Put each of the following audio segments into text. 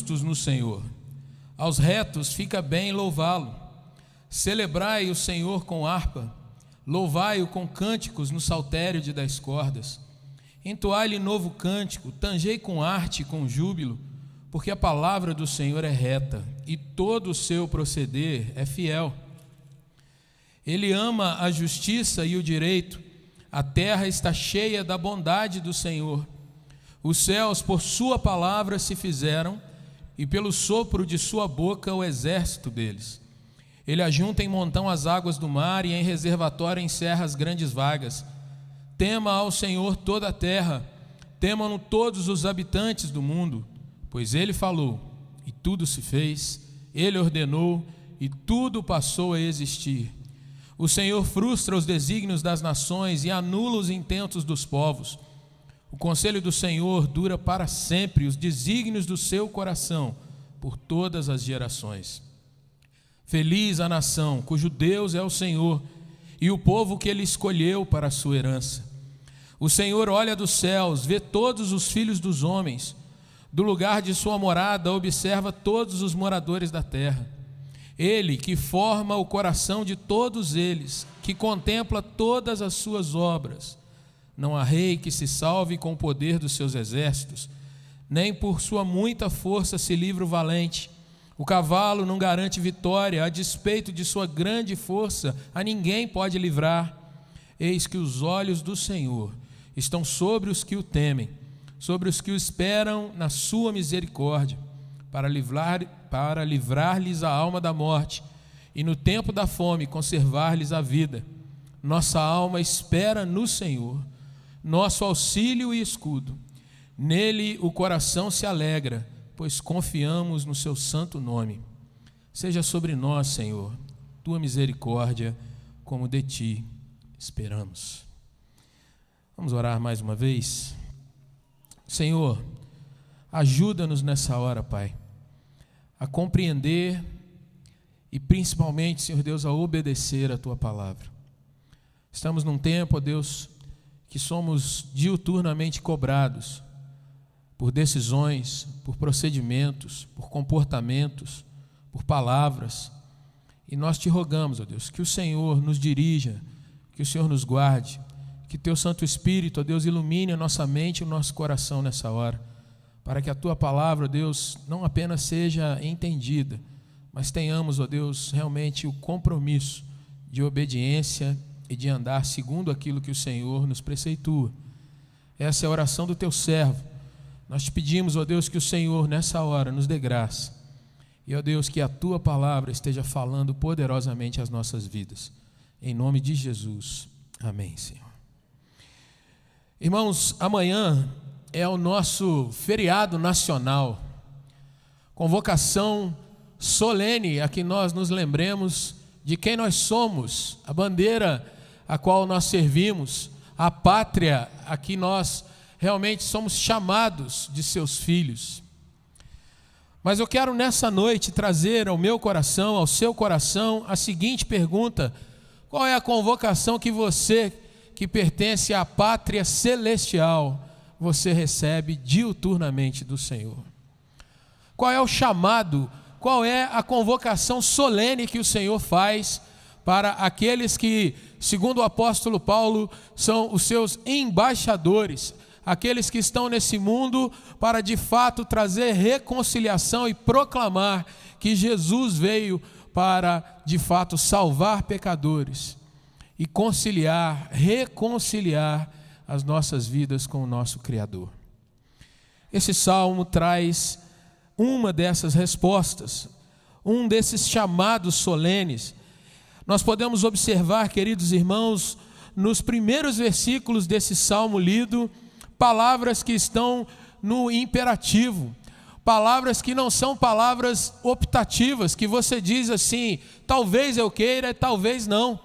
justos no Senhor. Aos retos fica bem louvá-lo. Celebrai o Senhor com harpa, louvai-o com cânticos no saltério de 10 cordas. Entoai-lhe novo cântico, tangei com arte e com júbilo, porque a palavra do Senhor é reta e todo o seu proceder é fiel. Ele ama a justiça e o direito, a terra está cheia da bondade do Senhor. Os céus por sua palavra se fizeram, e pelo sopro de sua boca o exército deles. Ele ajunta em montão as águas do mar, e em reservatório encerra as grandes vagas. Tema ao Senhor toda a terra, temam-no todos os habitantes do mundo, pois ele falou, e tudo se fez, ele ordenou, e tudo passou a existir. O Senhor frustra os desígnios das nações e anula os intentos dos povos. O conselho do Senhor dura para sempre, os desígnios do seu coração, por todas as gerações. Feliz a nação, cujo Deus é o Senhor, e o povo que ele escolheu para a sua herança. O Senhor olha dos céus, vê todos os filhos dos homens. Do lugar de sua morada, observa todos os moradores da terra. Ele que forma o coração de todos eles, que contempla todas as suas obras. Não há rei que se salve com o poder dos seus exércitos, nem por sua muita força se livra o valente. O cavalo não garante vitória, a despeito de sua grande força, a ninguém pode livrar. Eis que os olhos do Senhor estão sobre os que o temem, sobre os que o esperam na sua misericórdia, para livrar-lhes a alma da morte, e no tempo da fome conservar-lhes a vida. Nossa alma espera no Senhor, nosso auxílio e escudo. Nele o coração se alegra, pois confiamos no seu santo nome. Seja sobre nós, Senhor, tua misericórdia, como de ti esperamos. Vamos orar mais uma vez? Senhor, ajuda-nos nessa hora, Pai, a compreender e principalmente, Senhor Deus, a obedecer a tua palavra. Estamos num tempo, ó Deus, que somos diuturnamente cobrados por decisões, por procedimentos, por comportamentos, por palavras. E nós te rogamos, ó Deus, que o Senhor nos dirija, que o Senhor nos guarde, que teu Santo Espírito, ó Deus, ilumine a nossa mente e o nosso coração nessa hora, para que a tua palavra, ó Deus, não apenas seja entendida, mas tenhamos, ó Deus, realmente o compromisso de obediência e de andar segundo aquilo que o Senhor nos preceitua. Essa é a oração do teu servo. Nós te pedimos, ó Deus, que o Senhor nessa hora nos dê graça. E, ó Deus, que a tua palavra esteja falando poderosamente às nossas vidas. Em nome de Jesus. Amém, Senhor. Irmãos, amanhã é o nosso feriado nacional. Convocação solene a que nós nos lembremos de quem nós somos, a bandeira a qual nós servimos, a pátria a que nós realmente somos chamados de seus filhos. Mas eu quero nessa noite trazer ao meu coração, ao seu coração, a seguinte pergunta: qual é a convocação que você, que pertence à pátria celestial, você recebe diuturnamente do Senhor? Qual é o chamado, qual é a convocação solene que o Senhor faz para aqueles que, segundo o apóstolo Paulo, são os seus embaixadores, aqueles que estão nesse mundo para de fato trazer reconciliação e proclamar que Jesus veio para de fato salvar pecadores e reconciliar as nossas vidas com o nosso Criador. Esse salmo traz uma dessas respostas, um desses chamados solenes. Nós podemos observar, queridos irmãos, nos primeiros versículos desse salmo lido, palavras que estão no imperativo, palavras que não são palavras optativas, que você diz assim, talvez eu queira, talvez não.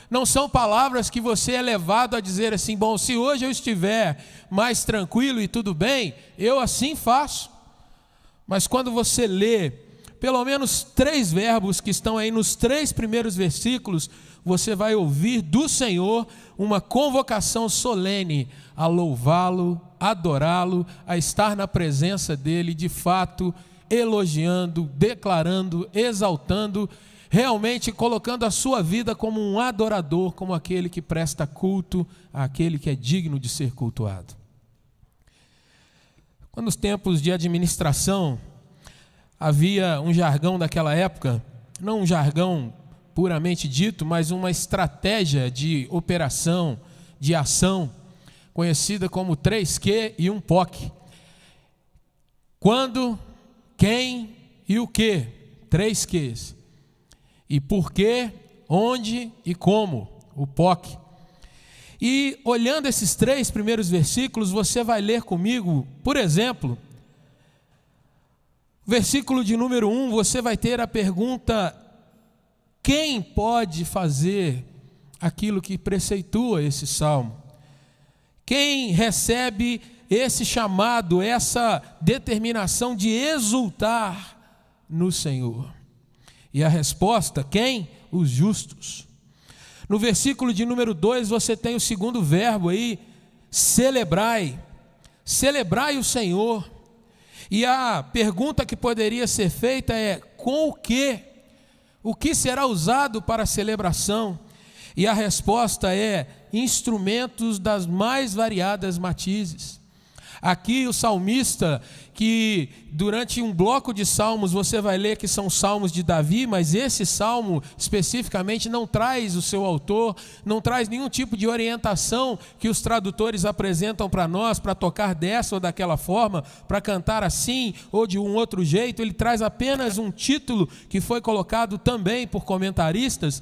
Não são palavras que você é levado a dizer assim, bom, se hoje eu estiver mais tranquilo e tudo bem, eu assim faço. Mas quando você lê pelo menos 3 verbos que estão aí nos 3 primeiros versículos, você vai ouvir do Senhor uma convocação solene a louvá-lo, adorá-lo, a estar na presença dele, de fato, elogiando, declarando, exaltando, realmente colocando a sua vida como um adorador, como aquele que presta culto àquele que é digno de ser cultuado. Quando nos tempos de administração havia um jargão daquela época, não um jargão puramente dito, mas uma estratégia de operação, de ação, conhecida como 3Q e 1 POC. Quando, quem e o que, 3 Qs. E por quê, onde e como, o POC. E olhando esses 3 primeiros versículos, você vai ler comigo, por exemplo, versículo de número 1, você vai ter a pergunta: quem pode fazer aquilo que preceitua esse salmo? Quem recebe esse chamado, essa determinação de exultar no Senhor? E a resposta: quem? Os justos. No versículo de número 2, você tem o segundo verbo aí, celebrai. Celebrai o Senhor. E a pergunta que poderia ser feita é: com o quê? O que será usado para a celebração? E a resposta é: instrumentos das mais variadas matizes. Aqui o salmista, que durante um bloco de salmos você vai ler que são salmos de Davi, mas esse salmo especificamente não traz o seu autor, não traz nenhum tipo de orientação que os tradutores apresentam para nós, para tocar dessa ou daquela forma, para cantar assim ou de um outro jeito. Ele traz apenas um título que foi colocado também por comentaristas,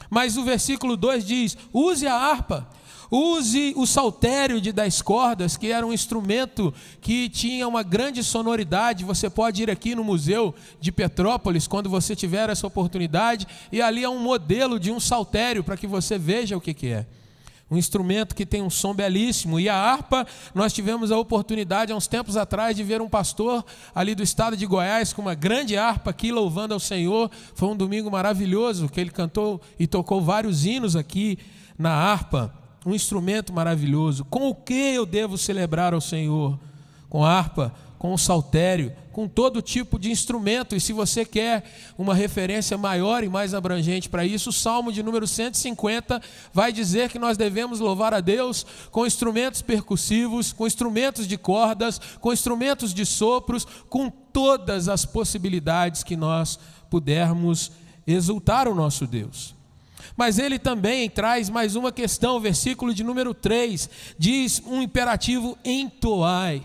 mas o versículo 2 diz: use a harpa. Use o saltério de 10 cordas, que era um instrumento que tinha uma grande sonoridade. Você pode ir aqui no Museu de Petrópolis, quando você tiver essa oportunidade, e ali é um modelo de um saltério, para que você veja o que é. Um instrumento que tem um som belíssimo. E a harpa, nós tivemos a oportunidade há uns tempos atrás de ver um pastor ali do estado de Goiás com uma grande harpa aqui louvando ao Senhor. Foi um domingo maravilhoso, que ele cantou e tocou vários hinos aqui na harpa. Um instrumento maravilhoso. Com o que eu devo celebrar ao Senhor? Com harpa, com o saltério, com todo tipo de instrumento. E se você quer uma referência maior e mais abrangente para isso, o Salmo de número 150 vai dizer que nós devemos louvar a Deus com instrumentos percussivos, com instrumentos de cordas, com instrumentos de sopros, com todas as possibilidades que nós pudermos exultar o nosso Deus. Mas ele também traz mais uma questão, o versículo de número 3, diz um imperativo: entoai.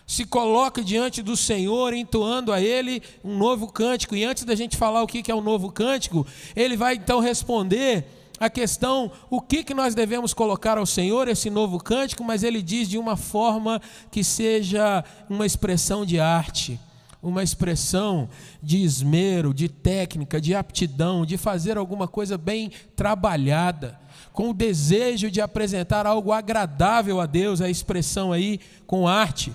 Se coloque diante do Senhor, entoando a Ele um novo cântico. E antes da gente falar o que é um novo cântico, ele vai então responder a questão: o que nós devemos colocar ao Senhor, esse novo cântico, mas ele diz de uma forma que seja uma expressão de arte, uma expressão de esmero, de técnica, de aptidão, de fazer alguma coisa bem trabalhada, com o desejo de apresentar algo agradável a Deus, a expressão aí com arte,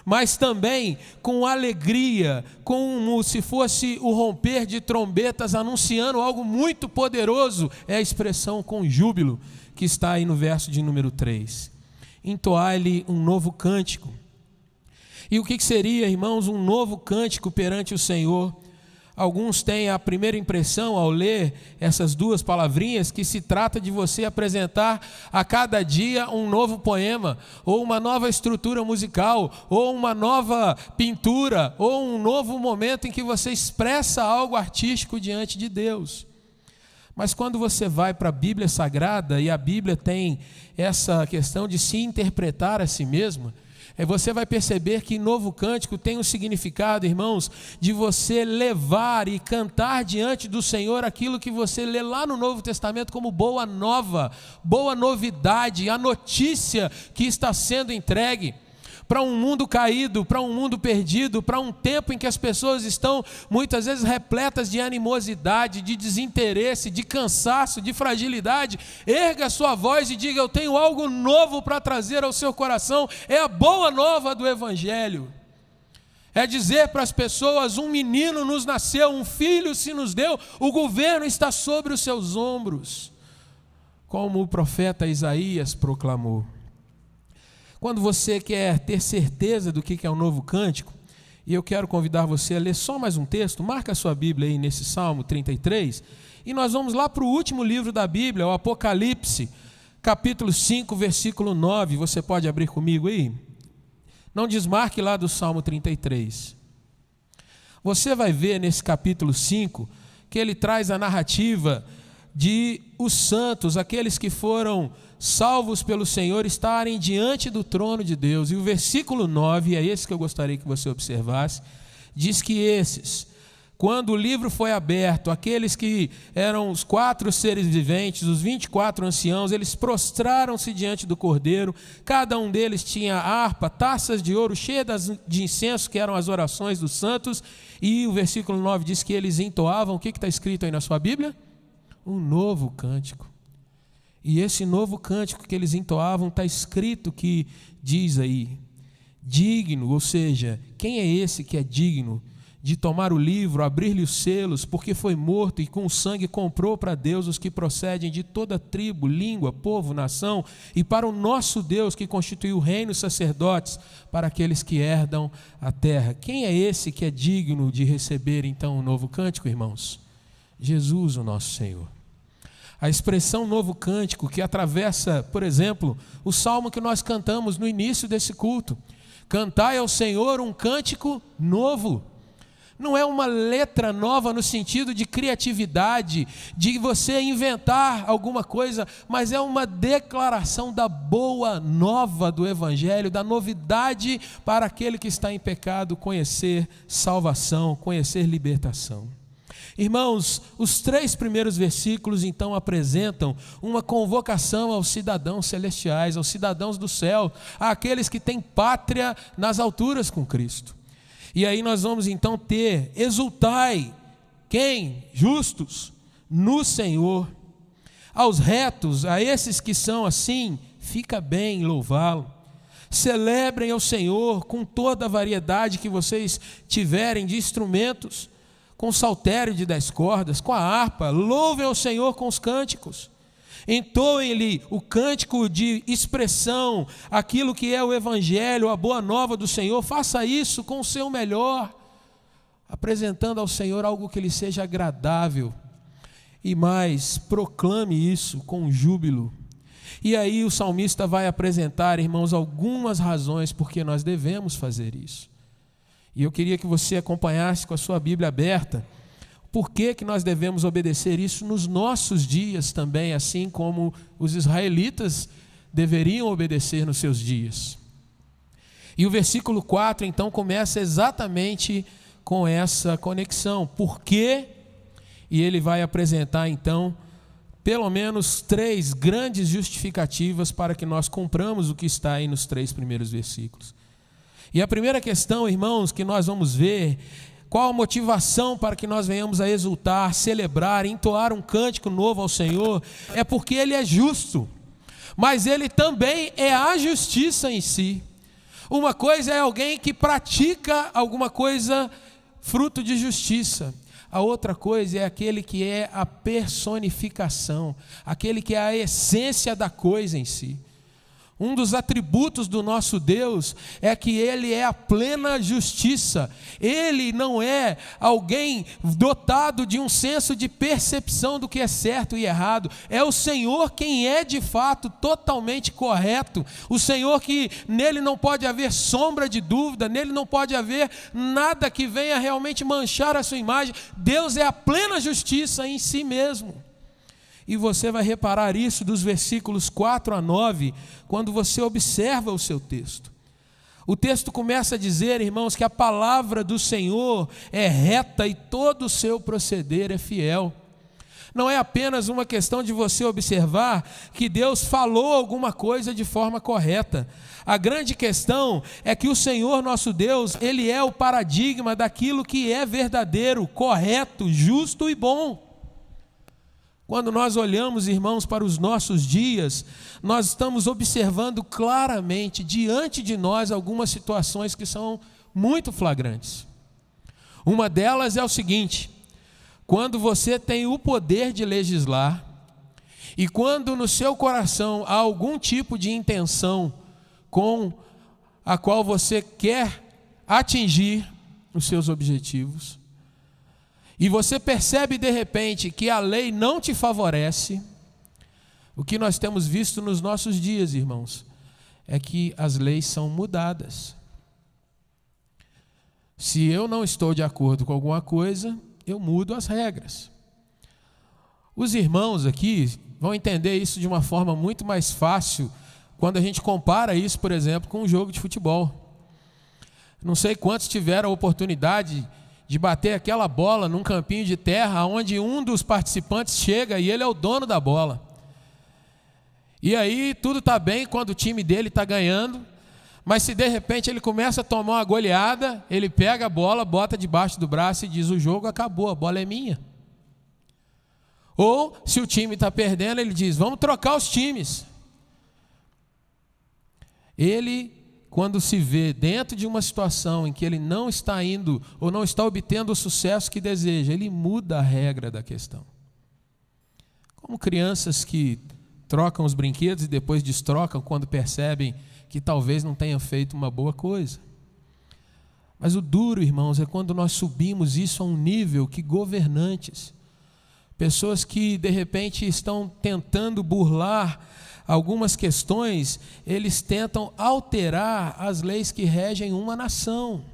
mas também com alegria, como se fosse o romper de trombetas anunciando algo muito poderoso. É a expressão com júbilo que está aí no verso de número 3. Entoai-lhe um novo cântico. E o que seria, irmãos, um novo cântico perante o Senhor? Alguns têm a primeira impressão ao ler essas duas palavrinhas que se trata de você apresentar a cada dia um novo poema, ou uma nova estrutura musical, ou uma nova pintura, ou um novo momento em que você expressa algo artístico diante de Deus. Mas quando você vai para a Bíblia Sagrada, e a Bíblia tem essa questão de se interpretar a si mesma, você vai perceber que novo cântico tem um significado, irmãos, de você levar e cantar diante do Senhor aquilo que você lê lá no Novo Testamento como boa nova, boa novidade, a notícia que está sendo entregue para um mundo caído, para um mundo perdido, para um tempo em que as pessoas estão muitas vezes repletas de animosidade, de desinteresse, de cansaço, de fragilidade. Erga a sua voz e diga: eu tenho algo novo para trazer ao seu coração. É a boa nova do Evangelho. É dizer para as pessoas: um menino nos nasceu, um filho se nos deu, o governo está sobre os seus ombros, como o profeta Isaías proclamou. Quando você quer ter certeza do que é um novo cântico, E eu quero convidar você a ler só mais um texto. Marca a sua Bíblia aí nesse Salmo 33. E nós vamos lá para o último livro da Bíblia, o Apocalipse, capítulo 5, versículo 9. Você pode abrir comigo aí? Não desmarque lá do Salmo 33. Você vai ver nesse capítulo 5 que ele traz a narrativa de os santos, aqueles que foram salvos pelo Senhor, estarem diante do trono de Deus. E o versículo 9, é esse que eu gostaria que você observasse, diz que esses, quando o livro foi aberto, aqueles que eram os 4 seres viventes, os 24 anciãos, eles prostraram-se diante do Cordeiro. Cada um deles tinha harpa, taças de ouro cheias de incenso, que eram as orações dos santos. E o versículo 9 diz que eles entoavam, o que está escrito aí na sua Bíblia? Um novo cântico. E esse novo cântico que eles entoavam, está escrito que diz aí, digno, ou seja, quem é esse que é digno de tomar o livro, abrir-lhe os selos, porque foi morto e com o sangue comprou para Deus os que procedem de toda tribo, língua, povo, nação, e para o nosso Deus que constituiu o reino e sacerdotes para aqueles que herdam a terra. Quem é esse que é digno de receber então o novo cântico, irmãos? Jesus, o nosso Senhor. A expressão novo cântico que atravessa, por exemplo, o salmo que nós cantamos no início desse culto. Cantai ao Senhor um cântico novo. Não é uma letra nova no sentido de criatividade, de você inventar alguma coisa, mas é uma declaração da boa nova do Evangelho, da novidade para aquele que está em pecado conhecer salvação, conhecer libertação. Irmãos, os 3 primeiros versículos então apresentam uma convocação aos cidadãos celestiais, aos cidadãos do céu, àqueles que têm pátria nas alturas com Cristo. E aí nós vamos então ter, exultai, quem? Justos, no Senhor. Aos retos, a esses que são assim, fica bem louvá-lo. Celebrem ao Senhor com toda a variedade que vocês tiverem de instrumentos, com o saltério de 10 cordas, com a harpa, louvem ao Senhor com os cânticos. Entoem-lhe o cântico de expressão, aquilo que é o Evangelho, a boa nova do Senhor. Faça isso com o seu melhor, apresentando ao Senhor algo que lhe seja agradável. E mais, proclame isso com júbilo. E aí o salmista vai apresentar, irmãos, algumas razões por que nós devemos fazer isso. E eu queria que você acompanhasse com a sua Bíblia aberta, por que nós devemos obedecer isso nos nossos dias também, assim como os israelitas deveriam obedecer nos seus dias. E o versículo 4 então começa exatamente com essa conexão. Por quê? E ele vai apresentar então pelo menos 3 grandes justificativas para que nós cumpramos o que está aí nos 3 primeiros versículos. E a primeira questão, irmãos, que nós vamos ver, qual a motivação para que nós venhamos a exultar, celebrar, entoar um cântico novo ao Senhor, é porque Ele é justo, mas Ele também é a justiça em si. Uma coisa é alguém que pratica alguma coisa fruto de justiça, a outra coisa é aquele que é a personificação, aquele que é a essência da coisa em si. Um dos atributos do nosso Deus é que Ele é a plena justiça. Ele não é alguém dotado de um senso de percepção do que é certo e errado. É o Senhor quem é de fato totalmente correto. O Senhor que nele não pode haver sombra de dúvida, nele não pode haver nada que venha realmente manchar a sua imagem. Deus é a plena justiça em si mesmo. E você vai reparar isso dos versículos 4 a 9, quando você observa o seu texto. O texto começa a dizer, irmãos, que a palavra do Senhor é reta e todo o seu proceder é fiel. Não é apenas uma questão de você observar que Deus falou alguma coisa de forma correta. A grande questão é que o Senhor nosso Deus, Ele é o paradigma daquilo que é verdadeiro, correto, justo e bom. Quando nós olhamos, irmãos, para os nossos dias, nós estamos observando claramente diante de nós algumas situações que são muito flagrantes. Uma delas é o seguinte: quando você tem o poder de legislar e quando no seu coração há algum tipo de intenção com a qual você quer atingir os seus objetivos, e você percebe de repente que a lei não te favorece, o que nós temos visto nos nossos dias, irmãos, é que as leis são mudadas. Se eu não estou de acordo com alguma coisa, eu mudo as regras. Os irmãos aqui vão entender isso de uma forma muito mais fácil quando a gente compara isso, por exemplo, com um jogo de futebol. Não sei quantos tiveram a oportunidade de bater aquela bola num campinho de terra onde um dos participantes chega e ele é o dono da bola. E aí tudo está bem quando o time dele está ganhando, mas se de repente ele começa a tomar uma goleada, ele pega a bola, bota debaixo do braço e diz: o jogo acabou, a bola é minha. Ou se o time está perdendo, ele diz: vamos trocar os times. Ele, quando se vê dentro de uma situação em que ele não está indo ou não está obtendo o sucesso que deseja, ele muda a regra da questão. Como crianças que trocam os brinquedos e depois destrocam quando percebem que talvez não tenham feito uma boa coisa. Mas o duro, irmãos, é quando nós subimos isso a um nível que governantes, pessoas que de repente estão tentando burlar algumas questões, eles tentam alterar as leis que regem uma nação.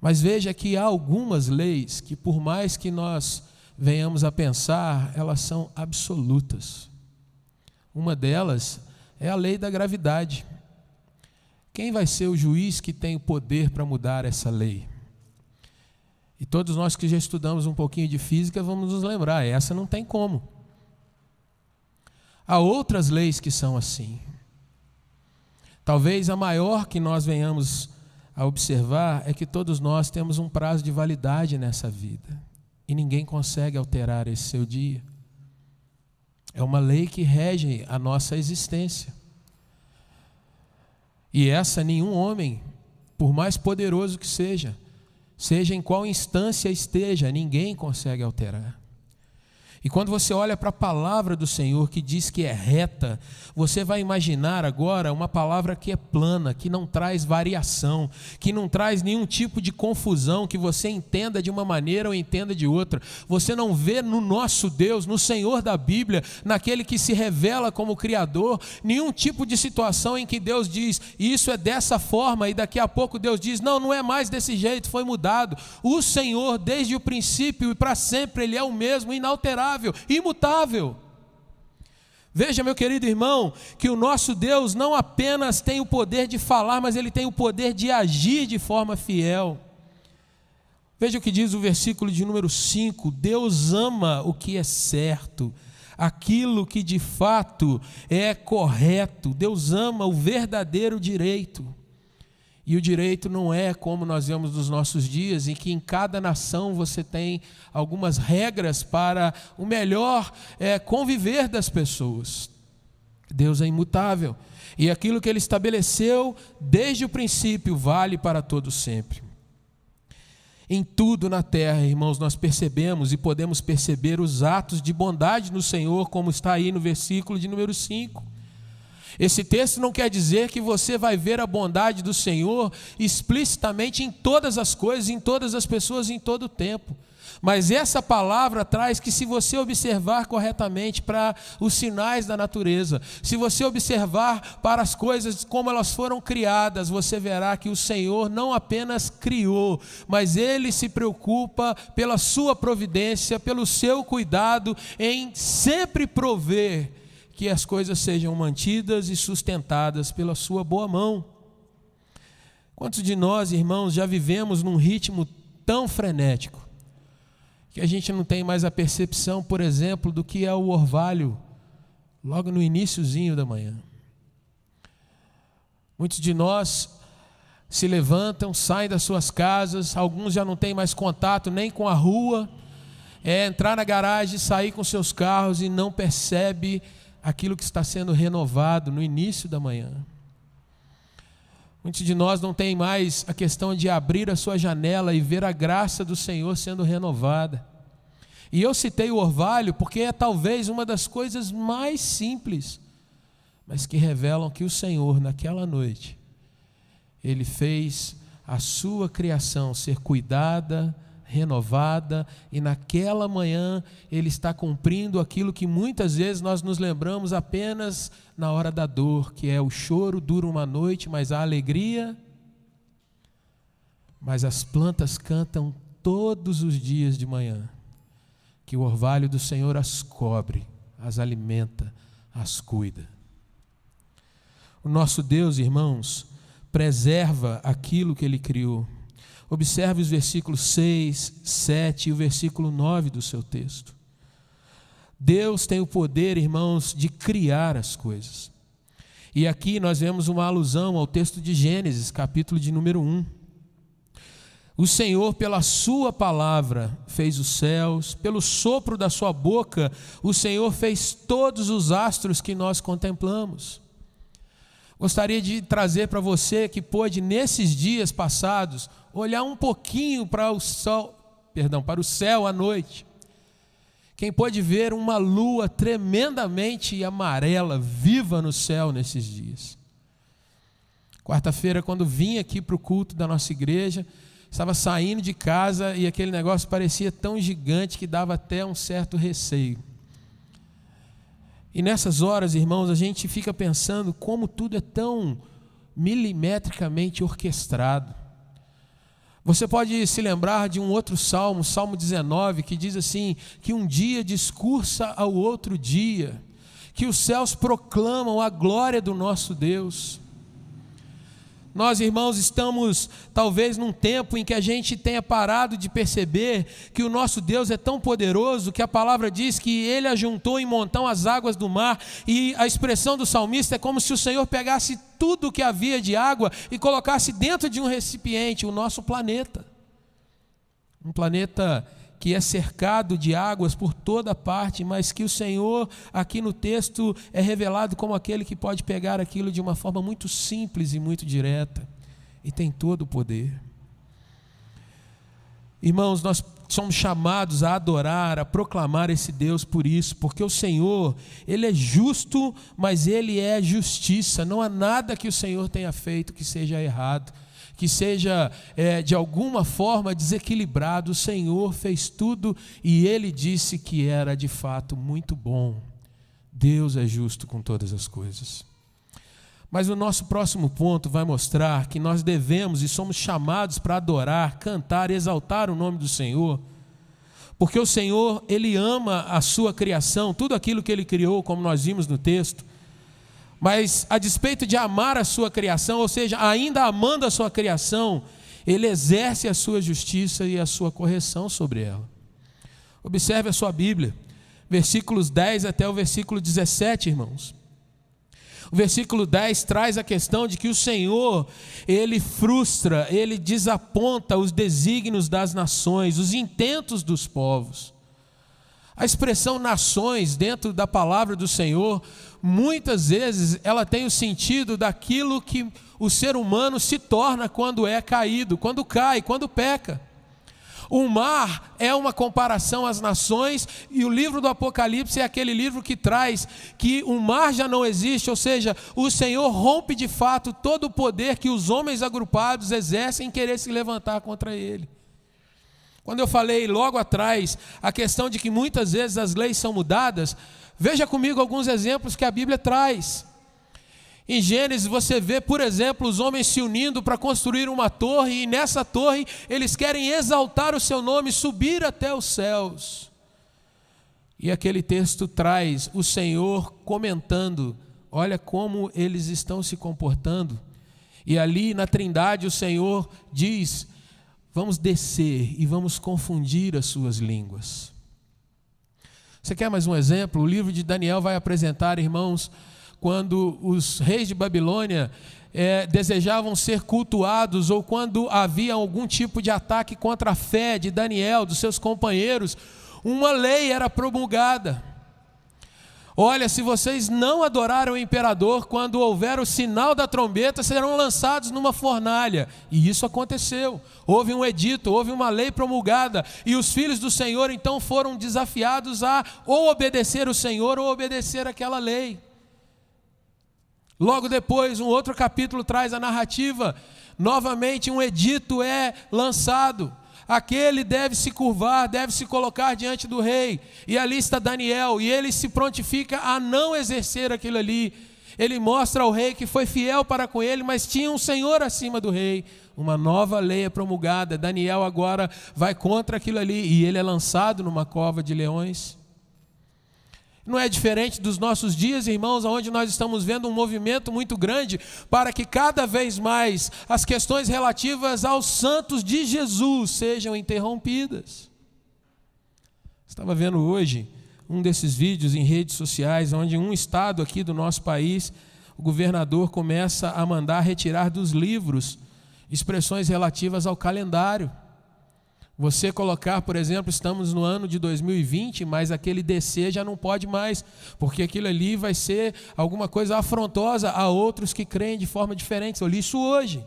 Mas veja que há algumas leis que, por mais que nós venhamos a pensar, elas são absolutas. Uma delas é a lei da gravidade. Quem vai ser o juiz que tem o poder para mudar essa lei? E todos nós que já estudamos um pouquinho de física vamos nos lembrar, essa não tem como. Há outras leis que são assim. Talvez a maior que nós venhamos a observar é que todos nós temos um prazo de validade nessa vida. E ninguém consegue alterar esse seu dia. É uma lei que rege a nossa existência. E essa nenhum homem, por mais poderoso que seja em qual instância esteja, ninguém consegue alterar. E quando você olha para a palavra do Senhor que diz que é reta, você vai imaginar agora uma palavra que é plana, que não traz variação, que não traz nenhum tipo de confusão, que você entenda de uma maneira ou entenda de outra. Você não vê no nosso Deus, no Senhor da Bíblia, naquele que se revela como Criador, nenhum tipo de situação em que Deus diz, isso é dessa forma, e daqui a pouco Deus diz, não, não é mais desse jeito, foi mudado. O Senhor, desde o princípio e para sempre, Ele é o mesmo, inalterável, imutável. Veja, meu querido irmão, que o nosso Deus não apenas tem o poder de falar, mas Ele tem o poder de agir de forma fiel. Veja o que diz o versículo de número 5, Deus ama o que é certo, aquilo que de fato é correto. Deus ama o verdadeiro direito. E o direito não é como nós vemos nos nossos dias, em que em cada nação você tem algumas regras para o melhor conviver das pessoas. Deus é imutável. E aquilo que Ele estabeleceu desde o princípio vale para todo sempre. Em tudo na terra, irmãos, nós percebemos e podemos perceber os atos de bondade no Senhor, como está aí no versículo de número 5. Esse texto não quer dizer que você vai ver a bondade do Senhor explicitamente em todas as coisas, em todas as pessoas, em todo o tempo. Mas essa palavra traz que se você observar corretamente para os sinais da natureza, se você observar para as coisas como elas foram criadas, você verá que o Senhor não apenas criou, mas Ele se preocupa pela sua providência, pelo seu cuidado em sempre prover que as coisas sejam mantidas e sustentadas pela sua boa mão. Quantos de nós, irmãos, já vivemos num ritmo tão frenético que a gente não tem mais a percepção, por exemplo, do que é o orvalho logo no iniciozinho da manhã. Muitos de nós se levantam, saem das suas casas, alguns já não têm mais contato nem com a rua, entrar na garagem, sair com seus carros e não percebe aquilo que está sendo renovado no início da manhã. Muitos de nós não tem mais a questão de abrir a sua janela e ver a graça do Senhor sendo renovada. E eu citei o orvalho porque é talvez uma das coisas mais simples, mas que revelam que o Senhor naquela noite, Ele fez a sua criação ser cuidada, renovada, e naquela manhã Ele está cumprindo aquilo que muitas vezes nós nos lembramos apenas na hora da dor, que é o choro dura uma noite, mas a alegria, mas as plantas cantam todos os dias de manhã, que o orvalho do Senhor as cobre, as alimenta, as cuida. O nosso Deus, irmãos, preserva aquilo que Ele criou. Observe os versículos 6, 7 e o versículo 9 do seu texto. Deus tem o poder, irmãos, de criar as coisas. E aqui nós vemos uma alusão ao texto de Gênesis, capítulo de número 1. O Senhor, pela sua palavra, fez os céus, pelo sopro da sua boca, o Senhor fez todos os astros que nós contemplamos. Gostaria de trazer para você que pôde, nesses dias passados, olhar um pouquinho para o céu à noite. Quem pôde ver uma lua tremendamente amarela, viva no céu nesses dias. Quarta-feira, quando vim aqui para o culto da nossa igreja, estava saindo de casa e aquele negócio parecia tão gigante que dava até um certo receio. E nessas horas, irmãos, a gente fica pensando como tudo é tão milimetricamente orquestrado. Você pode se lembrar de um outro salmo, Salmo 19, que diz assim, que um dia discursa ao outro dia, que os céus proclamam a glória do nosso Deus. Nós, irmãos, estamos talvez num tempo em que a gente tenha parado de perceber que o nosso Deus é tão poderoso que a palavra diz que Ele ajuntou em montão as águas do mar, e a expressão do salmista é como se o Senhor pegasse tudo o que havia de água e colocasse dentro de um recipiente, o nosso planeta. Um planeta que é cercado de águas por toda parte, mas que o Senhor, aqui no texto, é revelado como aquele que pode pegar aquilo de uma forma muito simples e muito direta, e tem todo o poder. Irmãos, nós somos chamados a adorar, a proclamar esse Deus por isso, porque o Senhor, Ele é justo, mas Ele é justiça. Não há nada que o Senhor tenha feito que seja errado, que seja de alguma forma desequilibrado. O Senhor fez tudo e Ele disse que era de fato muito bom. Deus é justo com todas as coisas. Mas o nosso próximo ponto vai mostrar que nós devemos e somos chamados para adorar, cantar, exaltar o nome do Senhor, porque o Senhor, Ele ama a sua criação, tudo aquilo que Ele criou, como nós vimos no texto. Mas a despeito de amar a sua criação, ou seja, ainda amando a sua criação, Ele exerce a sua justiça e a sua correção sobre ela. Observe a sua Bíblia, versículos 10 até o versículo 17, irmãos. O versículo 10 traz a questão de que o Senhor, Ele frustra, Ele desaponta os desígnios das nações, os intentos dos povos. A expressão nações dentro da palavra do Senhor, muitas vezes ela tem o sentido daquilo que o ser humano se torna quando é caído, quando cai, quando peca. O mar é uma comparação às nações, e o livro do Apocalipse é aquele livro que traz que o mar já não existe, ou seja, o Senhor rompe de fato todo o poder que os homens agrupados exercem em querer se levantar contra Ele. Quando eu falei logo atrás a questão de que muitas vezes as leis são mudadas, veja comigo alguns exemplos que a Bíblia traz. Em Gênesis você vê, por exemplo, os homens se unindo para construir uma torre, e nessa torre eles querem exaltar o seu nome, subir até os céus. E aquele texto traz o Senhor comentando, olha como eles estão se comportando. E ali na Trindade o Senhor diz, vamos descer e vamos confundir as suas línguas. Você quer mais um exemplo? O livro de Daniel vai apresentar, irmãos, quando os reis de Babilônia desejavam ser cultuados, ou quando havia algum tipo de ataque contra a fé de Daniel, dos seus companheiros, uma lei era promulgada. Olha, se vocês não adoraram o imperador, quando houver o sinal da trombeta, serão lançados numa fornalha. E isso aconteceu. Houve um edito, houve uma lei promulgada, e os filhos do Senhor então foram desafiados a ou obedecer o Senhor ou obedecer aquela lei. Logo depois, um outro capítulo traz a narrativa Novamente um edito é lançado. Aquele deve se curvar, deve se colocar diante do rei. E ali está Daniel, e ele se prontifica a não exercer aquilo ali. Ele mostra ao rei que foi fiel para com ele, mas tinha um senhor acima do rei. Uma nova lei é promulgada. Daniel agora vai contra aquilo ali, e ele é lançado numa cova de leões. Não é diferente dos nossos dias, irmãos, onde nós estamos vendo um movimento muito grande para que cada vez mais as questões relativas aos santos de Jesus sejam interrompidas. Estava vendo hoje um desses vídeos em redes sociais, onde um estado aqui do nosso país, o governador começa a mandar retirar dos livros expressões relativas ao calendário. Você colocar, por exemplo, estamos no ano de 2020, mas aquele DC já não pode mais, porque aquilo ali vai ser alguma coisa afrontosa a outros que creem de forma diferente. Eu li isso hoje.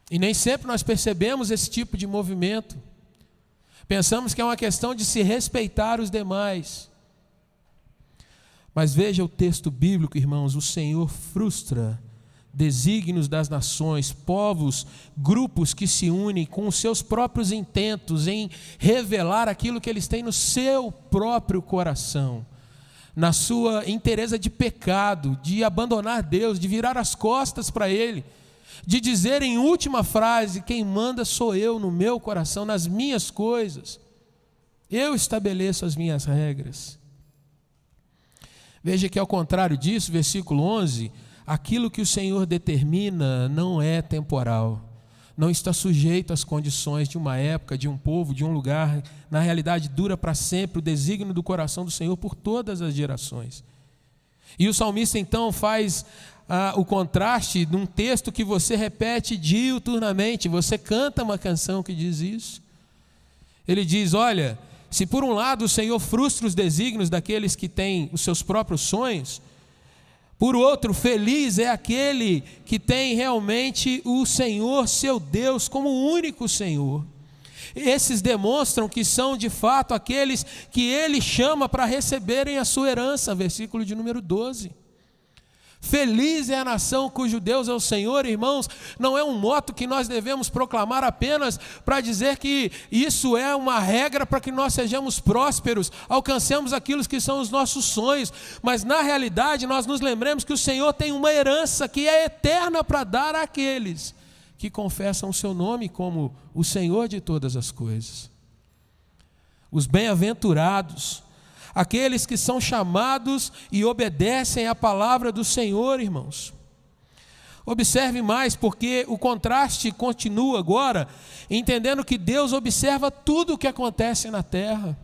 E nem sempre nós percebemos esse tipo de movimento. Pensamos que é uma questão de se respeitar os demais. Mas veja o texto bíblico, irmãos, o Senhor frustra desígnios das nações, povos, grupos que se unem com os seus próprios intentos em revelar aquilo que eles têm no seu próprio coração, na sua inteireza de pecado, de abandonar Deus, de virar as costas para Ele, de dizer em última frase: quem manda sou eu no meu coração, nas minhas coisas, eu estabeleço as minhas regras. Veja que ao contrário disso, versículo 11, aquilo que o Senhor determina não é temporal, não está sujeito às condições de uma época, de um povo, de um lugar. Na realidade, dura para sempre o desígnio do coração do Senhor por todas as gerações. E o salmista então faz o contraste num texto que você repete diuturnamente. Você canta uma canção que diz isso. Ele diz: olha, se por um lado o Senhor frustra os desígnios daqueles que têm os seus próprios sonhos, por outro, feliz é aquele que tem realmente o Senhor, seu Deus, como o único Senhor. Esses demonstram que são de fato aqueles que Ele chama para receberem a sua herança, versículo de número 12. Feliz é a nação cujo Deus é o Senhor, irmãos. Não é um moto que nós devemos proclamar apenas para dizer que isso é uma regra para que nós sejamos prósperos, alcancemos aquilo que são os nossos sonhos, mas na realidade nós nos lembremos que o Senhor tem uma herança que é eterna para dar àqueles que confessam o seu nome como o Senhor de todas as coisas. Os bem-aventurados, aqueles que são chamados e obedecem à palavra do Senhor, irmãos. Observe mais, porque o contraste continua agora, entendendo que Deus observa tudo o que acontece na terra.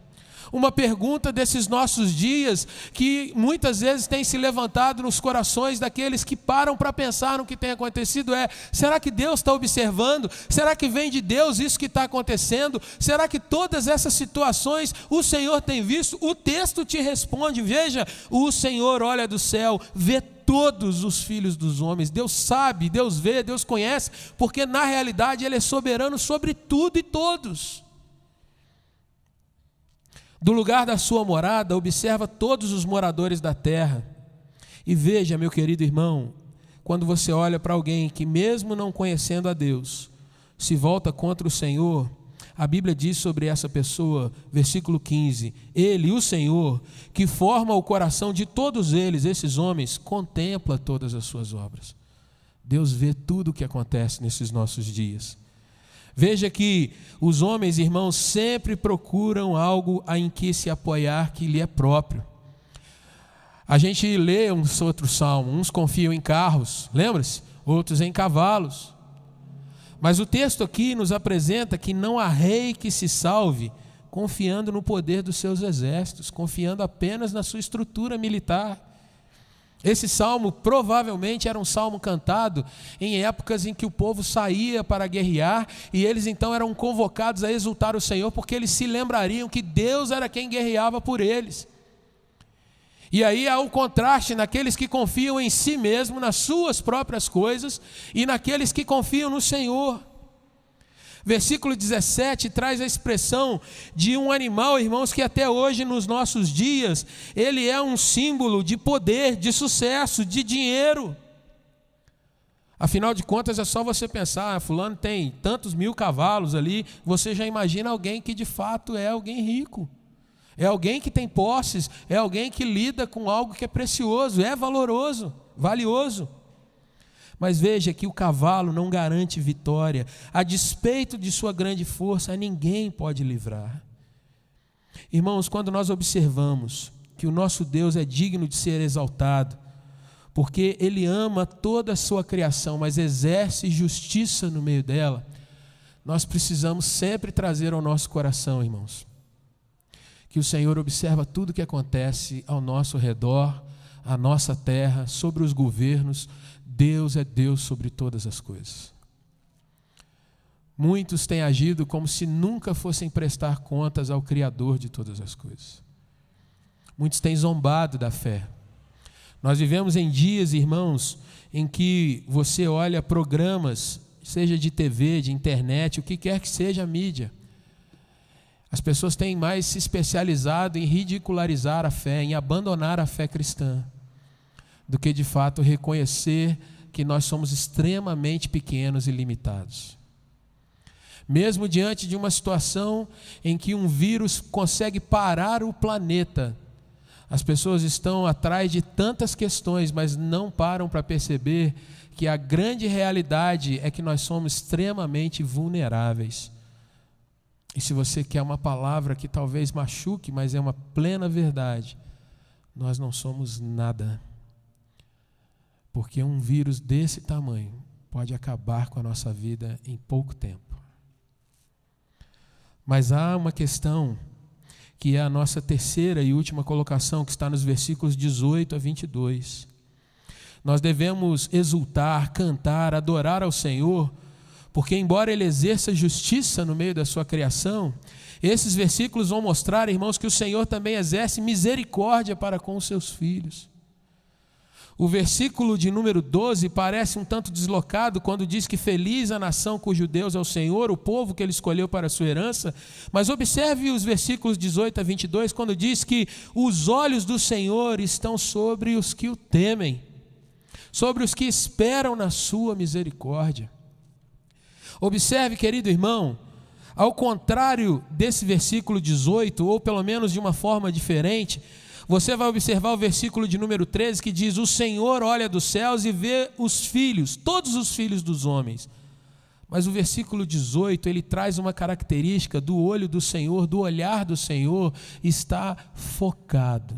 Uma pergunta desses nossos dias, que muitas vezes tem se levantado nos corações daqueles que param para pensar no que tem acontecido é: será que Deus está observando? Será que vem de Deus isso que está acontecendo? Será que todas essas situações o Senhor tem visto? O texto te responde: veja, o Senhor olha do céu, vê todos os filhos dos homens. Deus sabe, Deus vê, Deus conhece, porque na realidade Ele é soberano sobre tudo e todos. Do lugar da sua morada, observa todos os moradores da terra. E veja, meu querido irmão, quando você olha para alguém que, mesmo não conhecendo a Deus, se volta contra o Senhor, a Bíblia diz sobre essa pessoa, versículo 15: Ele, o Senhor, que forma o coração de todos eles, esses homens, contempla todas as suas obras. Deus vê tudo o que acontece nesses nossos dias. Veja que os homens, irmãos, sempre procuram algo em que se apoiar que lhe é próprio. A gente lê um outro salmo: uns confiam em carros, lembra-se? Outros em cavalos. Mas o texto aqui nos apresenta que não há rei que se salve confiando no poder dos seus exércitos, confiando apenas na sua estrutura militar. Esse salmo provavelmente era um salmo cantado em épocas em que o povo saía para guerrear, e eles então eram convocados a exultar o Senhor, porque eles se lembrariam que Deus era quem guerreava por eles. E aí há um contraste naqueles que confiam em si mesmo, nas suas próprias coisas, e naqueles que confiam no Senhor. Versículo 17 traz a expressão de um animal, irmãos, que até hoje nos nossos dias, ele é um símbolo de poder, de sucesso, de dinheiro. Afinal de contas, é só você pensar, fulano tem tantos mil cavalos ali, você já imagina alguém que de fato é alguém rico. É alguém que tem posses, é alguém que lida com algo que é precioso, é valoroso, valioso. Mas veja que o cavalo não garante vitória. A despeito de sua grande força, ninguém pode livrar. Irmãos, quando nós observamos que o nosso Deus é digno de ser exaltado, porque Ele ama toda a sua criação, mas exerce justiça no meio dela, nós precisamos sempre trazer ao nosso coração, irmãos, que o Senhor observa tudo o que acontece ao nosso redor, à nossa terra, sobre os governos. Deus é Deus sobre todas as coisas. Muitos têm agido como se nunca fossem prestar contas ao Criador de todas as coisas. Muitos têm zombado da fé. Nós vivemos em dias, irmãos, em que você olha programas, seja de TV, de internet, o que quer que seja a mídia. As pessoas têm mais se especializado em ridicularizar a fé, em abandonar a fé cristã, do que de fato reconhecer que nós somos extremamente pequenos e limitados. Mesmo diante de uma situação em que um vírus consegue parar o planeta, as pessoas estão atrás de tantas questões, mas não param para perceber que a grande realidade é que nós somos extremamente vulneráveis. E se você quer uma palavra que talvez machuque, mas é uma plena verdade, nós não somos nada. Porque um vírus desse tamanho pode acabar com a nossa vida em pouco tempo. Mas há uma questão que é a nossa terceira e última colocação, que está nos versículos 18 a 22. Nós devemos exultar, cantar, adorar ao Senhor, porque embora Ele exerça justiça no meio da sua criação, esses versículos vão mostrar, irmãos, que o Senhor também exerce misericórdia para com os seus filhos. O versículo de número 12 parece um tanto deslocado quando diz que feliz a nação cujo Deus é o Senhor, o povo que Ele escolheu para a sua herança, mas observe os versículos 18 a 22 quando diz que os olhos do Senhor estão sobre os que o temem, sobre os que esperam na sua misericórdia. Observe, querido irmão, ao contrário desse versículo 18, ou pelo menos de uma forma diferente, você vai observar o versículo de número 13 que diz: o Senhor olha dos céus e vê os filhos, todos os filhos dos homens. Mas o versículo 18, ele traz uma característica do olho do Senhor, do olhar do Senhor, está focado,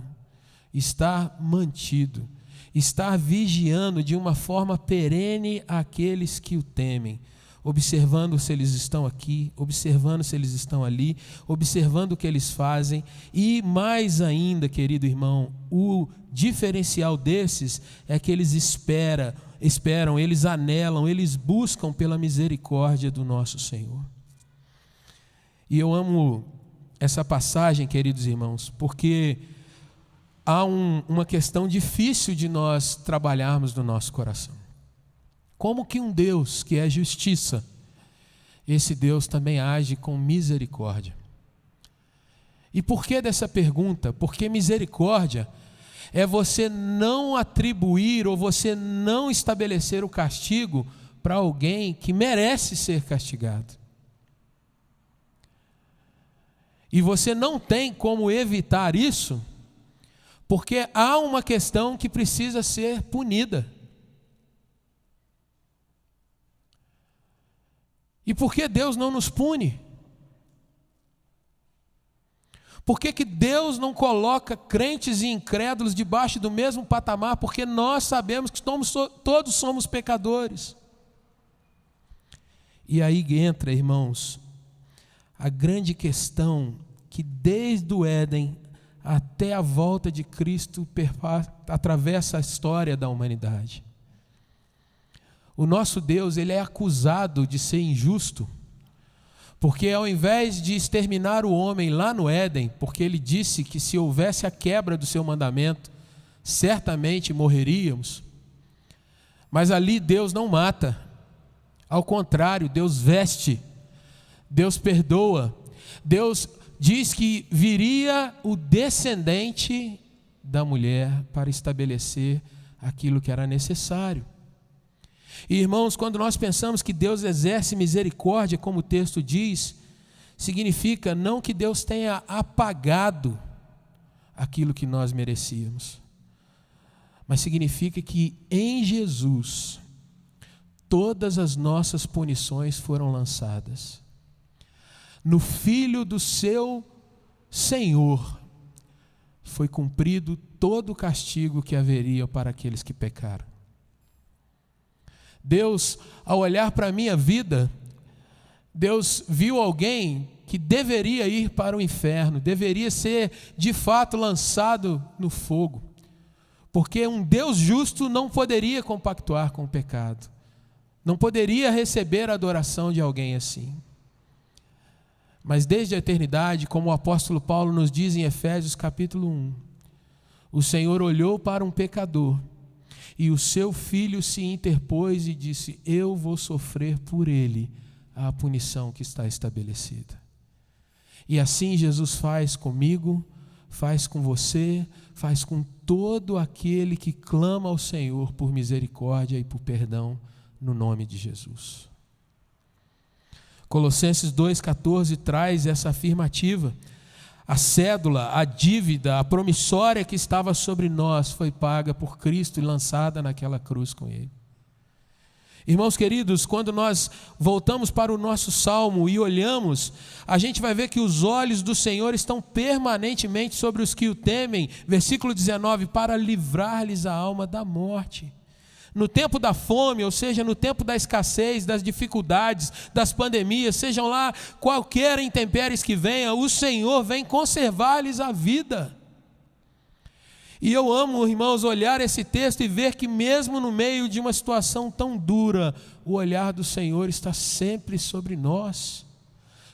está mantido, está vigiando de uma forma perene aqueles que o temem, observando se eles estão aqui, observando se eles estão ali, observando o que eles fazem. E mais ainda, querido irmão, o diferencial desses é que eles esperam, eles anelam, eles buscam pela misericórdia do nosso Senhor. E eu amo essa passagem, queridos irmãos, porque há uma questão difícil de nós trabalharmos no nosso coração. Como que um Deus que é justiça, esse Deus também age com misericórdia? E por que dessa pergunta? Porque misericórdia é você não atribuir ou você não estabelecer o castigo para alguém que merece ser castigado. E você não tem como evitar isso, porque há uma questão que precisa ser punida. E por que Deus não nos pune? Por que Deus não coloca crentes e incrédulos debaixo do mesmo patamar? Porque nós sabemos que todos somos pecadores. E aí entra, irmãos, a grande questão que desde o Éden até a volta de Cristo atravessa a história da humanidade. O nosso Deus, Ele é acusado de ser injusto, porque ao invés de exterminar o homem lá no Éden, porque Ele disse que se houvesse a quebra do seu mandamento, certamente morreríamos, mas ali Deus não mata, ao contrário, Deus veste, Deus perdoa, Deus diz que viria o descendente da mulher para estabelecer aquilo que era necessário. E, irmãos, quando nós pensamos que Deus exerce misericórdia, como o texto diz, significa não que Deus tenha apagado aquilo que nós merecíamos, mas significa que em Jesus todas as nossas punições foram lançadas. No Filho do seu Senhor foi cumprido todo o castigo que haveria para aqueles que pecaram. Deus, ao olhar para a minha vida, Deus viu alguém que deveria ir para o inferno, deveria ser de fato lançado no fogo, porque um Deus justo não poderia compactuar com o pecado, não poderia receber a adoração de alguém assim. Mas desde a eternidade, como o apóstolo Paulo nos diz em Efésios capítulo 1, o Senhor olhou para um pecador e o seu Filho se interpôs e disse: eu vou sofrer por ele a punição que está estabelecida. E assim Jesus faz comigo, faz com você, faz com todo aquele que clama ao Senhor por misericórdia e por perdão no nome de Jesus. Colossenses 2,14 traz essa afirmativa. A cédula, a dívida, a promissória que estava sobre nós foi paga por Cristo e lançada naquela cruz com Ele. Irmãos queridos, quando nós voltamos para o nosso salmo e olhamos, a gente vai ver que os olhos do Senhor estão permanentemente sobre os que o temem. Versículo 19, para livrar-lhes a alma da morte. No tempo da fome, ou seja, no tempo da escassez, das dificuldades, das pandemias, sejam lá qualquer intempéries que venha, o Senhor vem conservar-lhes a vida. E eu amo, irmãos, olhar esse texto e ver que mesmo no meio de uma situação tão dura, o olhar do Senhor está sempre sobre nós,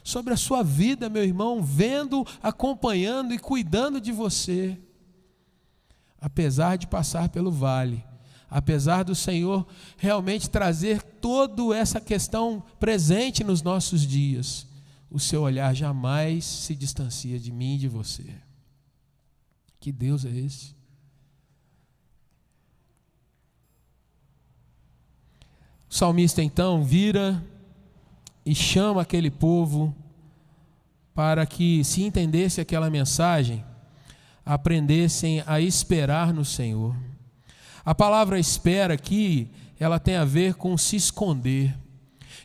sobre a sua vida, meu irmão, vendo, acompanhando e cuidando de você. Apesar de passar pelo vale, apesar do Senhor realmente trazer toda essa questão presente nos nossos dias, o seu olhar jamais se distancia de mim e de você. Que Deus é esse? O salmista então vira e chama aquele povo para que, se entendesse aquela mensagem, aprendessem a esperar no Senhor. A palavra espera aqui, ela tem a ver com se esconder.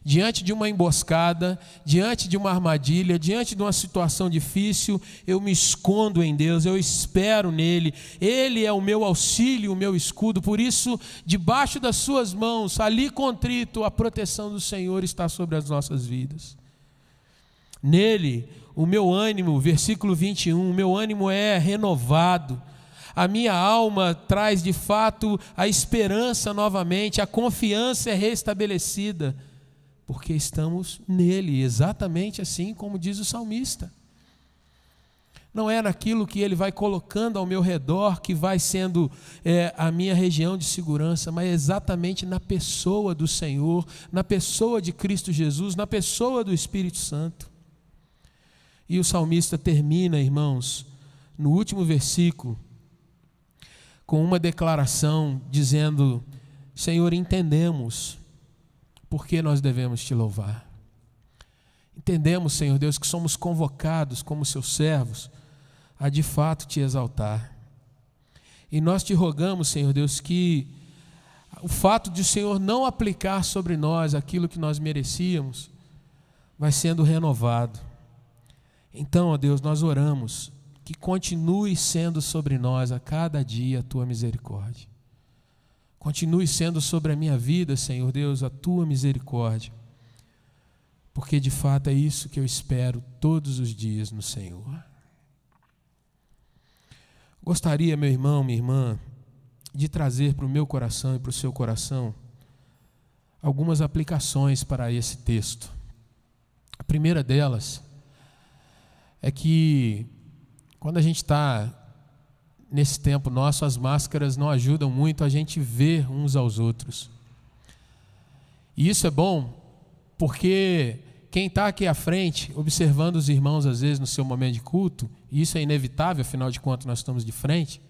Diante de uma emboscada, diante de uma armadilha, diante de uma situação difícil, eu me escondo em Deus, eu espero nele. Ele é o meu auxílio, o meu escudo. Por isso, debaixo das suas mãos, ali contrito, a proteção do Senhor está sobre as nossas vidas. Nele, o meu ânimo, versículo 21, o meu ânimo é renovado. A minha alma traz de fato a esperança novamente, a confiança é restabelecida, porque estamos nele, exatamente assim como diz o salmista. Não é naquilo que ele vai colocando ao meu redor que vai sendo a minha região de segurança, mas exatamente na pessoa do Senhor, na pessoa de Cristo Jesus, na pessoa do Espírito Santo. E o salmista termina, irmãos, no último versículo, com uma declaração dizendo: Senhor, entendemos porque nós devemos te louvar. Entendemos, Senhor Deus, que somos convocados como seus servos a de fato te exaltar. E nós te rogamos, Senhor Deus, que o fato de o Senhor não aplicar sobre nós aquilo que nós merecíamos vai sendo renovado. Então, ó Deus, nós oramos que continue sendo sobre nós a cada dia a tua misericórdia. Continue sendo sobre a minha vida, Senhor Deus, a tua misericórdia. Porque de fato é isso que eu espero todos os dias no Senhor. Gostaria, meu irmão, minha irmã, de trazer para o meu coração e para o seu coração algumas aplicações para esse texto. A primeira delas é que quando a gente está nesse tempo nosso, as máscaras não ajudam muito a gente ver uns aos outros. E isso é bom porque quem está aqui à frente, observando os irmãos às vezes no seu momento de culto, e isso é inevitável, afinal de contas nós estamos de frente.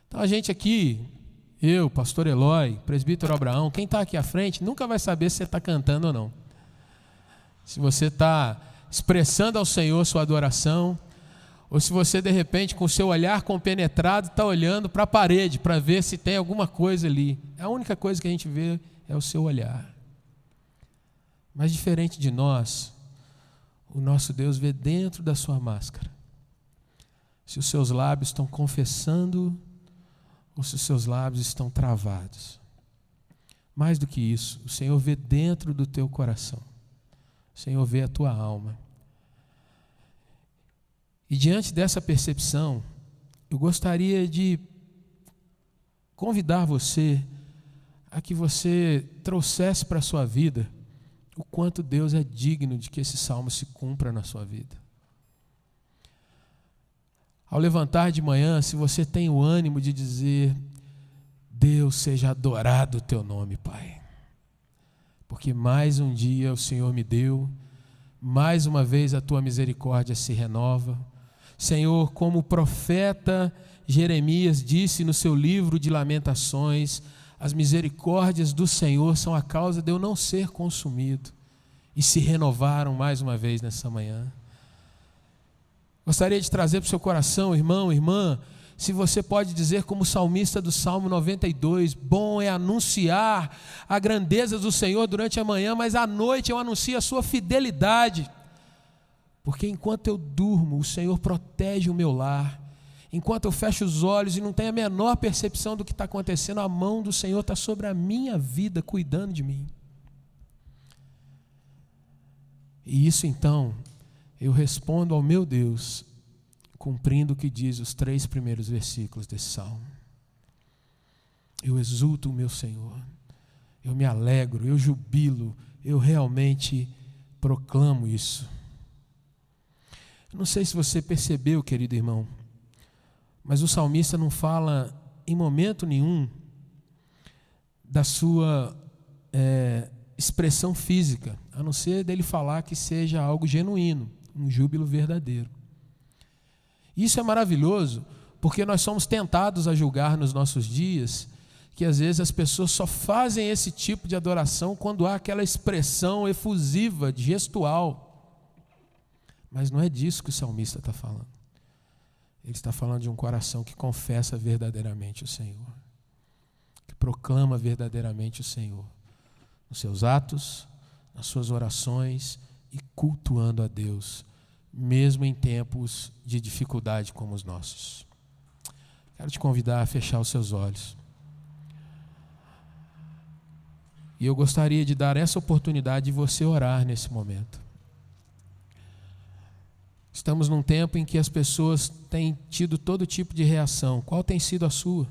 Então a gente aqui, eu, pastor Eloy, presbítero Abraão, quem está aqui à frente, nunca vai saber se você está cantando ou não. Se você está expressando ao Senhor sua adoração, ou se você de repente com o seu olhar compenetrado está olhando para a parede para ver se tem alguma coisa ali. A única coisa que a gente vê é o seu olhar. Mas diferente de nós, o nosso Deus vê dentro da sua máscara. Se os seus lábios estão confessando ou se os seus lábios estão travados. Mais do que isso, o Senhor vê dentro do teu coração. O Senhor vê a tua alma. E diante dessa percepção, eu gostaria de convidar você a que você trouxesse para a sua vida o quanto Deus é digno de que esse salmo se cumpra na sua vida. Ao levantar de manhã, se você tem o ânimo de dizer: Deus, seja adorado o teu nome, Pai. Porque mais um dia o Senhor me deu, mais uma vez a tua misericórdia se renova. Senhor, como o profeta Jeremias disse no seu livro de Lamentações, as misericórdias do Senhor são a causa de eu não ser consumido, e se renovaram mais uma vez nessa manhã. Gostaria de trazer para o seu coração, irmão, irmã, se você pode dizer como o salmista do Salmo 92, bom é anunciar a grandeza do Senhor durante a manhã, mas à noite eu anuncio a sua fidelidade. Porque enquanto eu durmo, o Senhor protege o meu lar. Enquanto eu fecho os olhos e não tenho a menor percepção do que está acontecendo, a mão do Senhor está sobre a minha vida, cuidando de mim. E isso então, eu respondo ao meu Deus, cumprindo o que diz os 3 primeiros versículos desse salmo. Eu exulto o meu Senhor, eu me alegro, eu jubilo, eu realmente proclamo isso. Não sei se você percebeu, querido irmão, mas o salmista não fala em momento nenhum da sua expressão física, a não ser dele falar que seja algo genuíno, um júbilo verdadeiro. Isso é maravilhoso, porque nós somos tentados a julgar nos nossos dias que às vezes as pessoas só fazem esse tipo de adoração quando há aquela expressão efusiva, gestual. Mas não é disso que o salmista está falando. Ele está falando de um coração que confessa verdadeiramente o Senhor, que proclama verdadeiramente o Senhor, nos seus atos, nas suas orações e cultuando a Deus, mesmo em tempos de dificuldade como os nossos. Quero te convidar a fechar os seus olhos. E eu gostaria de dar essa oportunidade de você orar nesse momento. Estamos num tempo em que as pessoas têm tido todo tipo de reação. Qual tem sido a sua?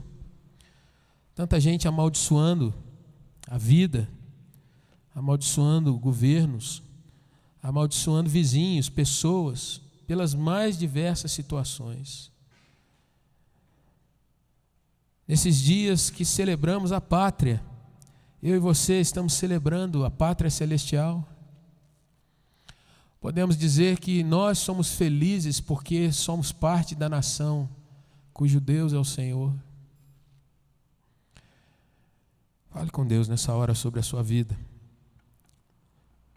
Tanta gente amaldiçoando a vida, amaldiçoando governos, amaldiçoando vizinhos, pessoas, pelas mais diversas situações. Nesses dias que celebramos a pátria, eu e você estamos celebrando a pátria celestial. Podemos dizer que nós somos felizes porque somos parte da nação cujo Deus é o Senhor. Fale com Deus nessa hora sobre a sua vida,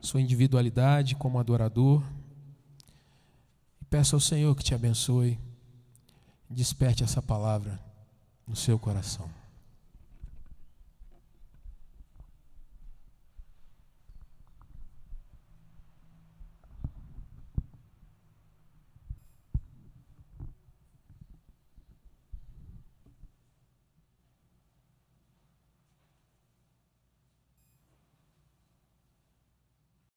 sua individualidade como adorador, e peça ao Senhor que te abençoe, desperte essa palavra no seu coração.